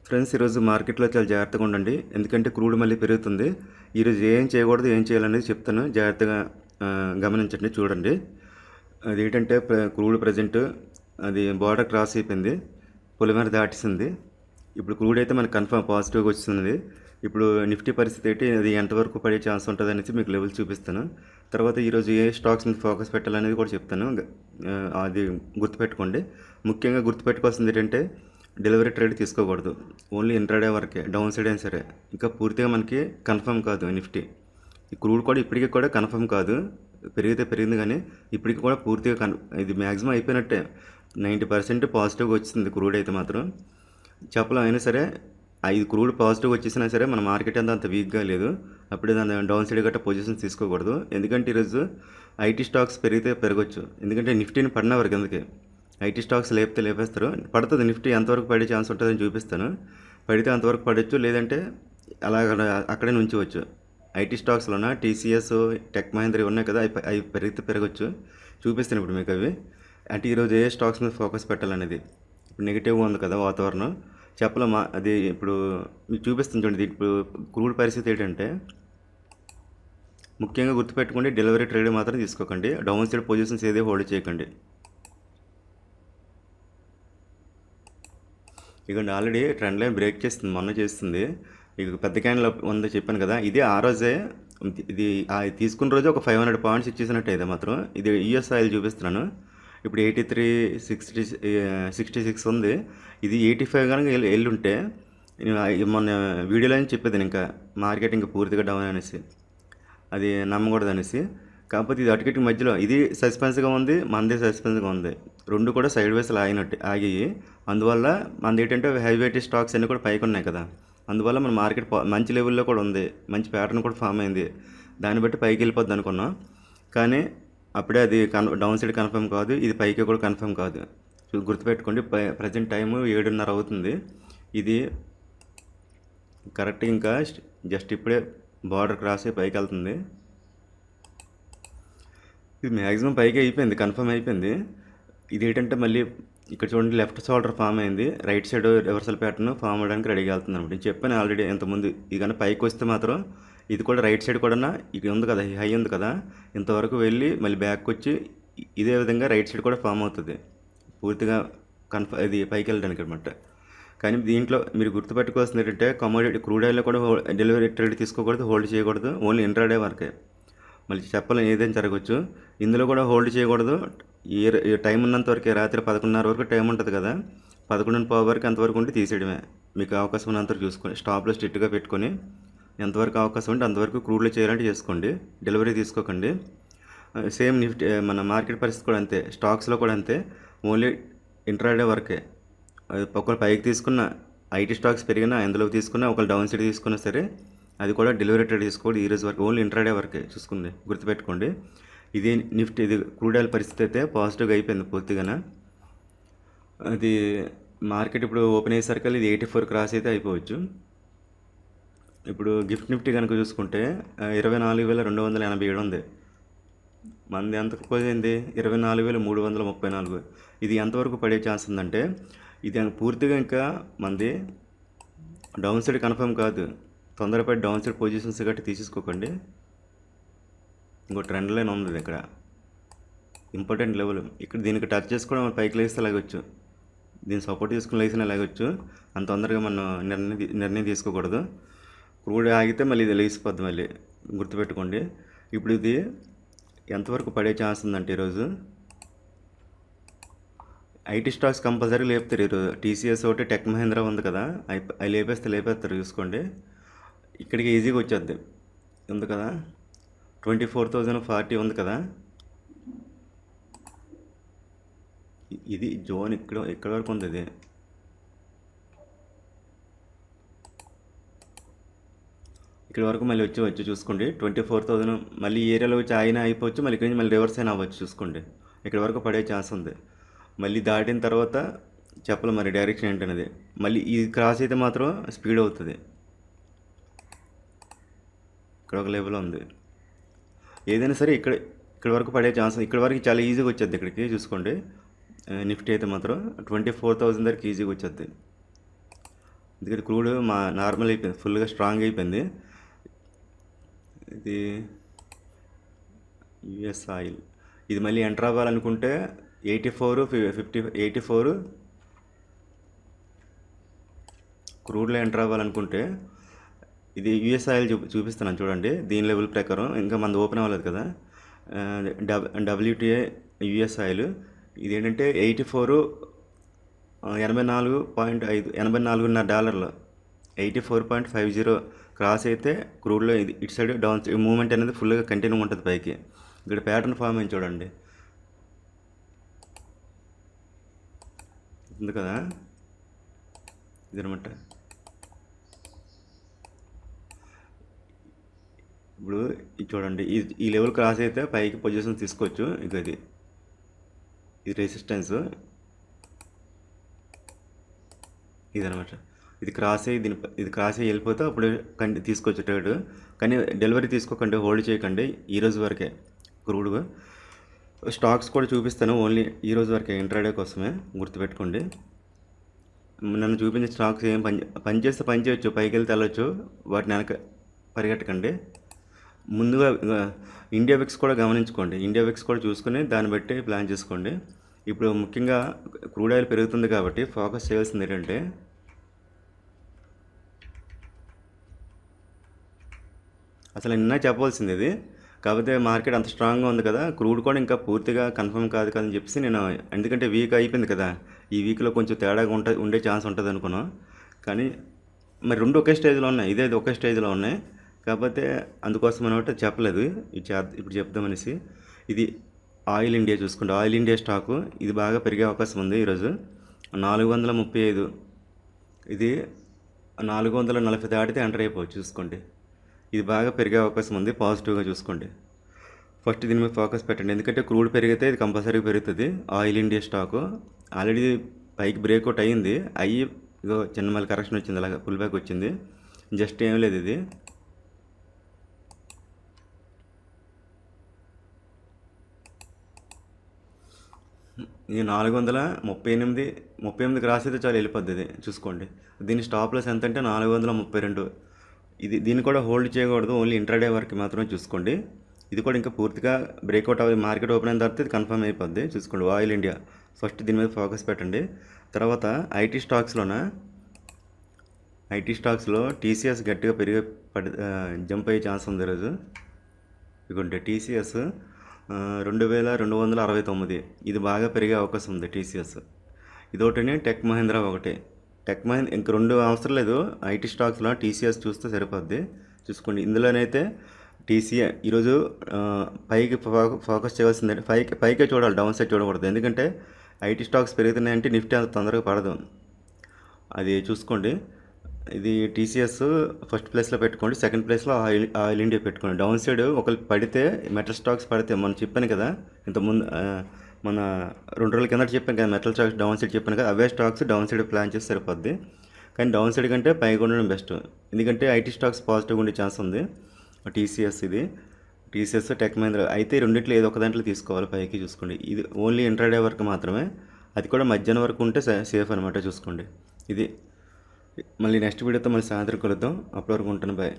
Friends, ఈరోజు మార్కెట్లో చాలా జాగ్రత్తగా ఉండండి. ఎందుకంటే క్రూడ్ మళ్ళీ పెరుగుతుంది. ఈరోజు ఏం చేయకూడదు, ఏం చేయాలనేది చెప్తాను. జాగ్రత్తగా గమనించండి, చూడండి. అదేంటంటే క్రూడ్ ప్రజెంట్ అది బార్డర్ క్రాస్ అయిపోయింది, పొలిమేర దాటిసింది. ఇప్పుడు క్రూడ్ అయితే మనకు కన్ఫర్మ్ పాజిటివ్గా వస్తుంది. ఇప్పుడు నిఫ్టీ పరిస్థితి ఏంటి, అది ఎంతవరకు పడే ఛాన్స్ ఉంటుంది అనేసి మీకు లెవెల్ చూపిస్తాను. తర్వాత ఈరోజు ఏ స్టాక్స్ మీద ఫోకస్ పెట్టాలనేది కూడా చెప్తాను. అది గుర్తుపెట్టుకోండి. ముఖ్యంగా గుర్తుపెట్టుకోవాల్సింది ఏంటంటే డెలివరీ ట్రేడ్ తీసుకోకూడదు. ఓన్లీ ఇంట్రాడే వరకే. డౌన్ సైడ్ అయినా సరే ఇంకా పూర్తిగా మనకి కన్ఫర్మ్ కాదు నిఫ్టీ. ఈ క్రూడ్ కూడా ఇప్పటికీ కూడా కన్ఫర్మ్ కాదు. పెరిగితే పెరిగింది, కానీ ఇప్పటికి కూడా పూర్తిగా ఇది మ్యాక్సిమం అయిపోయినట్టే. 90% పాజిటివ్గా వచ్చింది క్రూడ్ అయితే మాత్రం. చెప్పలేం. అయినా సరే ఇది క్రూడ్ పాజిటివ్ వచ్చేసినా సరే మన మార్కెట్ అంత వీక్గా లేదు. అప్పుడే దాని డౌన్ సైడ్ గట్రా పొజిషన్స్ తీసుకోకూడదు. ఎందుకంటే ఈరోజు ఐటీ స్టాక్స్ పెరిగితే పెరగచ్చు. ఎందుకంటే నిఫ్టీని పడిన వరకు ఎందుకే ఐటీ స్టాక్స్ లేపితే లేపేస్తారు. పడుతుంది నిఫ్టీ, ఎంతవరకు పడే ఛాన్స్ ఉంటుందని చూపిస్తాను. పడితే అంతవరకు పడవచ్చు, లేదంటే అలాగ అక్కడే ఉంచవచ్చు. ఐటీ స్టాక్స్లోన టీసీఎస్, టెక్ మహేంద్ర ఉన్నాయి కదా, అవి పెరిగితే పెరగచ్చు. చూపిస్తాను ఇప్పుడు మీకు అవి. అంటే ఈరోజు ఏ స్టాక్స్ మీద ఫోకస్ పెట్టాలనేది. ఇప్పుడు నెగిటివ్గా ఉంది కదా వాతావరణం, చెప్పలేమా. అది ఇప్పుడు మీకు చూపిస్తుంది చూడండి. ఇప్పుడు క్రూడ్ పరిస్థితి ఏంటంటే ముఖ్యంగా గుర్తుపెట్టుకోండి, డెలివరీ ట్రేడ్ మాత్రం తీసుకోకండి. డౌన్ సైడ్ పొజిషన్స్ ఏదే హోల్డ్ చేయకండి. ఇక ఆల్రెడీ ట్రెండ్ లైన్ బ్రేక్ చేస్తుంది, మొన్న చేస్తుంది. ఇక పెద్ద క్యాండిల్ ఉందో చెప్పాను కదా, ఇది ఆ రోజే. ఇది తీసుకున్న రోజు ఒక 500 పాయింట్స్ ఇచ్చేసినట్టు అయితే మాత్రం. ఇది యూఎస్ ఆయిల్ చూపిస్తున్నాను. ఇప్పుడు 83, 66 ఉంది. ఇది 85 కనుక వెళ్ళి ఉంటే మొన్న వీడియోలో చెప్పేది ఇంకా మార్కెట్ ఇంకా పూర్తిగా డౌన్ అనేసి, అది నమ్మకూడదు అనేసి. కాకపోతే ఇది అటుకటి మధ్యలో ఇది సస్పెన్స్గా ఉంది, మనదే సస్పెన్స్గా ఉంది. రెండు కూడా సైడ్ వేస్లో ఆగి, అందువల్ల మనది ఏంటంటే హైవేట్ స్టాక్స్ అన్నీ కూడా పైకి ఉన్నాయి కదా, అందువల్ల మన మార్కెట్ మంచి లెవెల్లో కూడా ఉంది, మంచి ప్యాటర్న్ కూడా ఫామ్ అయింది. దాన్ని బట్టి పైకి వెళ్ళిపోద్ది అనుకున్నాం, కానీ అప్పుడే అది డౌన్ సైడ్ కన్ఫర్మ్ కాదు, ఇది పైకి కూడా కన్ఫర్మ్ కాదు. గుర్తుపెట్టుకోండి. ప్రజెంట్ టైము 7:30 అవుతుంది. ఇది కరెక్ట్గా ఇంకా జస్ట్ ఇప్పుడే బార్డర్ క్రాస్ అయ్యి పైకి వెళ్తుంది. ఇది మ్యాక్సిమం పైకి అయిపోయింది, కన్ఫర్మ్ అయిపోయింది. ఇది ఏంటంటే మళ్ళీ ఇక్కడ చూడండి, లెఫ్ట్ షోల్డర్ ఫామ్ అయింది, right side reversal pattern form అవ్వడానికి రెడీగా వెళ్తుంది అనమాట. నేను చెప్పాను ఆల్రెడీ ఇంతకుముందు. ఇది కానీ పైకి వస్తే మాత్రం ఇది కూడా రైట్ సైడ్ కూడా ఇది ఉంది కదా, హై ఉంది కదా, ఇంతవరకు వెళ్ళి మళ్ళీ బ్యాక్ వచ్చి ఇదే విధంగా రైట్ సైడ్ కూడా ఫామ్ అవుతుంది పూర్తిగా ఇది పైకి వెళ్ళడానికి అనమాట. కానీ దీంట్లో మీరు గుర్తుపెట్టుకోవాల్సింది ఏంటంటే కమోడిటీ క్రూడ్ ఆయిల్లో కూడా డెలివరీ ట్రేడ్ తీసుకోకూడదు, హోల్డ్ చేయకూడదు. ఓన్లీ ఇంట్రాడే వరకే. మళ్ళీ చెప్పలేం, ఏదైనా జరగవచ్చు. ఇందులో కూడా హోల్డ్ చేయకూడదు. ఈ టైం ఉన్నంత వరకే. రాత్రి 11:30 వరకు టైం ఉంటుంది కదా, 11:15 వరకు అంతవరకు ఉండి తీసేయడమే. మీకు అవకాశం ఉన్నంతవరకు చూసుకొని స్టాప్లో స్ట్రిక్ట్గా పెట్టుకొని ఎంతవరకు అవకాశం ఉంటే అంతవరకు క్రూడ్లో చేయాలంటే చేసుకోండి, డెలివరీ తీసుకోకండి. సేమ్ నిఫ్టీ మన మార్కెట్ పరిస్థితి కూడా అంతే, స్టాక్స్లో కూడా అంతే. ఓన్లీ ఇంట్రాడే వరకే. ఒకవేళ పైకి తీసుకున్న ఐటీ స్టాక్స్ పెరిగినా, అందులో తీసుకున్నా, ఒకవేళ డౌన్ సైడ్ తీసుకున్నా సరే అది కూడా డెలివరీ ట్రేడ్ తీసుకోండి. ఈ రోజు వరకు ఓన్లీ ఇంట్రాడే వరకే చూసుకోండి, గుర్తుపెట్టుకోండి. ఇది నిఫ్టీ, ఇది క్రూడ్ ఆయిల్ పరిస్థితి అయితే పాజిటివ్గా అయిపోయింది పూర్తిగా. అది మార్కెట్ ఇప్పుడు ఓపెన్ అయ్యేసరికి ఇది 84 క్రాస్ అయితే అయిపోవచ్చు. ఇప్పుడు గిఫ్ట్ నిఫ్టీ కనుక చూసుకుంటే 24,287 ఉంది. మనది ఎంత పోయింది, 24,334. ఇది ఎంతవరకు పడే ఛాన్స్ ఉందంటే ఇది పూర్తిగా ఇంకా మనది డౌన్ సైడ్ కన్ఫర్మ్ కాదు. తొందరపడి డౌన్ సైడ్ పొజిషన్స్ గట్టి తీసేసుకోకండి. ఇంకో ట్రెండ్ లైన్ ఉంది ఇక్కడ, ఇంపార్టెంట్ లెవెల్. ఇక్కడ దీనికి టచ్ చేసుకోవడం పైకి లేస్తే లాగొచ్చు, దీన్ని సపోర్ట్ చేసుకుని లేసినా లాగొచ్చు. అంత తొందరగా మనం నిర్ణయం తీసుకోకూడదు. క్రూడ్ ఆగితే మళ్ళీ ఇది లేచిపోద్ది మళ్ళీ, గుర్తుపెట్టుకోండి. ఇప్పుడు ఇది ఎంతవరకు పడే ఛాన్స్ ఉందంటే ఈరోజు ఐటీ స్టాక్స్ కంపల్సరీ లేపుతారు ఈరోజు. టీసీఎస్ ఒకటి, టెక్ మహేంద్ర ఉంది కదా, అవి లేపేస్తారు చూసుకోండి. ఇక్కడికి ఈజీగా వచ్చేద్ది, ఉంది కదా, 24,040 ఉంది కదా. ఇది జోన్ ఇక్కడ వరకు ఉంది. ఇది ఇక్కడ వరకు మళ్ళీ వచ్చి చూసుకోండి. 24,000 మళ్ళీ ఈ ఏరియాలో వచ్చి ఆయన అయిపోవచ్చు, మళ్ళీ ఇక్కడ నుంచి మళ్ళీ రివర్స్ అయినా అవ్వచ్చు చూసుకోండి. ఇక్కడ వరకు పడే ఛాన్స్ ఉంది. మళ్ళీ దాటిన తర్వాత చెప్పలేం మరి డైరెక్షన్ ఏంటనేది. మళ్ళీ ఈ క్రాస్ అయితే మాత్రం స్పీడ్ అవుతుంది. ఇక్కడ ఒక లెవెల్ ఉంది. ఏదైనా సరే ఇక్కడ వరకు పడే ఛాన్స్, ఇక్కడ వరకు చాలా ఈజీగా వచ్చేది. ఇక్కడికి చూసుకోండి. నిఫ్టీ అయితే మాత్రం 24,000 వరకు ఈజీగా వచ్చేది. ఎందుకంటే క్రూడ్ నార్మల్ అయిపోయింది, ఫుల్గా స్ట్రాంగ్ అయిపోయింది. ఇది యుఎస్ ఆయిల్, ఇది మళ్ళీ ఎంటర్ అవ్వాలనుకుంటే 84 క్రూడ్లో ఎంటర్ అవ్వాలనుకుంటే ఇది యుఎస్ ఆయిల్ చూపిస్తున్నాను చూడండి. దీని లెవెల్ ప్రకారం ఇంకా మనది ఓపెన్ అవ్వలేదు కదా. డబ్ల్యూటీఏ యుఎస్ ఆయిల్ ఇది ఏంటంటే 84 $84.5 $84.50 క్రాస్ అయితే క్రూడ్లో ఇది ఇటు సైడ్ డౌన్ మూవ్మెంట్ అనేది ఫుల్గా కంటిన్యూ ఉంటుంది పైకి. ఇక్కడ ప్యాటర్న్ ఫామ్ అయింది చూడండి, ఉంది కదా ఇదనమాట. ఇప్పుడు ఇది చూడండి, ఈ లెవెల్ క్రాస్ అయితే పైకి పొజిషన్ తీసుకోవచ్చు. ఇక ఇది రెసిస్టెన్స్ ఇదనమాట. ఇది క్రాస్ అయ్యి వెళ్ళిపోతే అప్పుడు తీసుకోవచ్చు ట్రేడ్. కానీ డెలివరీ తీసుకోకండి, హోల్డ్ చేయకండి ఈ రోజు వరకే. క్రూడ్ స్టాక్స్ కూడా చూపిస్తాను, ఓన్లీ ఈ రోజు వరకే, ఇంట్రాడే కోసమే, గుర్తుపెట్టుకోండి. నన్ను చూపించిన స్టాక్స్ ఏం పని చేయొచ్చు, పైకి వెళ్తే వెళ్ళొచ్చు, వాటిని వెనక పరిగెట్టకండి. ముందుగా ఇండియా విక్స్ కూడా గమనించుకోండి, ఇండియా విక్స్ కూడా చూసుకుని దాన్ని బట్టి ప్లాన్ చేసుకోండి. ఇప్పుడు ముఖ్యంగా క్రూడ్ ఆయిల్ పెరుగుతుంది కాబట్టి ఫోకస్ చేయాల్సింది ఏంటంటే అసలు నిన్న చెప్పవలసింది ఇది, కాకపోతే మార్కెట్ అంత స్ట్రాంగ్గా ఉంది కదా, క్రూడ్ కూడా ఇంకా పూర్తిగా కన్ఫర్మ్ కాదు కదా అని చెప్పేసి నేను, ఎందుకంటే వీక్ అయిపోయింది కదా, ఈ వీక్లో కొంచెం తేడాగా ఉండే ఛాన్స్ ఉంటుంది అనుకున్నాం. కానీ మరి రెండు ఒకే స్టేజ్లో ఉన్నాయి, ఇదే ఒకే స్టేజ్లో ఉన్నాయి, కాకపోతే అందుకోసం అనమాట చెప్పలేదు, ఇప్పుడు చెప్దామనేసి. ఇది ఆయిల్ ఇండియా చూసుకోండి, ఆయిల్ ఇండియా స్టాకు ఇది బాగా పెరిగే అవకాశం ఉంది ఈరోజు. 435, ఇది 440 దాటితే ఎంటర్ అయిపోవచ్చు చూసుకోండి. ఇది బాగా పెరిగే అవకాశం ఉంది, పాజిటివ్గా చూసుకోండి. ఫస్ట్ దీని మీద ఫోకస్ పెట్టండి, ఎందుకంటే క్రూడ్ పెరిగితే ఇది కంపల్సరీగా పెరుగుతుంది. ఆయిల్ ఇండియా స్టాకు ఆల్రెడీ పైకి బ్రేక్అవుట్ అయ్యింది, ఇదో చిన్న మళ్ళీ కరెక్షన్ వచ్చింది, అలాగే పుల్ బ్యాక్ వచ్చింది, జస్ట్ ఏం లేదు. ఇది 438 క్రాస్ అయితే చాలు వెళ్ళిపోద్ది, ఇది చూసుకోండి. దీని స్టాప్ లాస్ ఎంత అంటే 432. దీన్ని కూడా హోల్డ్ చేయకూడదు, ఓన్లీ ఇంట్రాడే వరకు మాత్రమే చూసుకోండి. ఇది కూడా ఇంకా పూర్తిగా బ్రేక్అవుట్ అవ్వాలి, మార్కెట్ ఓపెన్ అయిన తర్వాత ఇది కన్ఫర్మ్ అయిపోద్ది చూసుకోండి. ఆయిల్ ఇండియా ఫస్ట్ దీని మీద ఫోకస్ పెట్టండి. తర్వాత ఐటీ స్టాక్స్లో టీసీఎస్ గట్టిగా జంప్ అయ్యే ఛాన్స్ ఉంది ఈరోజు. ఇదిగోండి టీసీఎస్ 2269, ఇది బాగా పెరిగే అవకాశం ఉంది టీసీఎస్. ఇదొకటి, టెక్ మహీంద్రా ఒకటి. ఇంక రెండు అవసరం లేదు, ఐటీ స్టాక్స్లో టీసీఎస్ చూస్తే సరిపోద్ది చూసుకోండి. ఇందులోనైతే టీసీఏ ఈరోజు పైకి ఫోకస్ చేయవలసింది, పైకే చూడాలి, డౌన్ సైడ్ చూడకూడదు. ఎందుకంటే ఐటీ స్టాక్స్ పెరుగుతున్నాయంటే నిఫ్టీ అంత తొందరగా పడదు, అది చూసుకోండి. ఇది టీసీఎస్ ఫస్ట్ ప్లేస్లో పెట్టుకోండి, సెకండ్ ప్లేస్లో ఆయిల్ ఇండియా పెట్టుకోండి. డౌన్ సైడ్ ఒకరికి పడితే మెటల్ స్టాక్స్ పడితే, మనం చెప్పాను కదా ఇంతకుముందు, మన 2 రోజుల కిందట చెప్పాను కదా, మెటల్ స్టాక్స్ డౌన్ సైడ్ చెప్పాను కదా, అవే స్టాక్స్ డౌన్ సైడ్ ప్లాన్ చేస్తే సరిపోద్ది. కానీ డౌన్ సైడ్ కంటే పైగా ఉండడం బెస్ట్, ఎందుకంటే ఐటీ స్టాక్స్ పాజిటివ్గా ఉండే ఛాన్స్ ఉంది. టీసీఎస్ టెక్ మహీంద్రా అయితే రెండిట్లో ఏదో ఒక దాంట్లో తీసుకోవాలి, పైకి చూసుకోండి. ఇది ఓన్లీ ఇంట్రాడే వరకు మాత్రమే, అది కూడా మధ్యాహ్నం వరకు ఉంటే సేఫ్ అనమాట చూసుకోండి. ఇది మళ్ళీ నెక్స్ట్ వీడియోతో మళ్ళీ సాయంత్రం కలుద్దాం, అప్పటి వరకు ఉంటాను, బాయ్.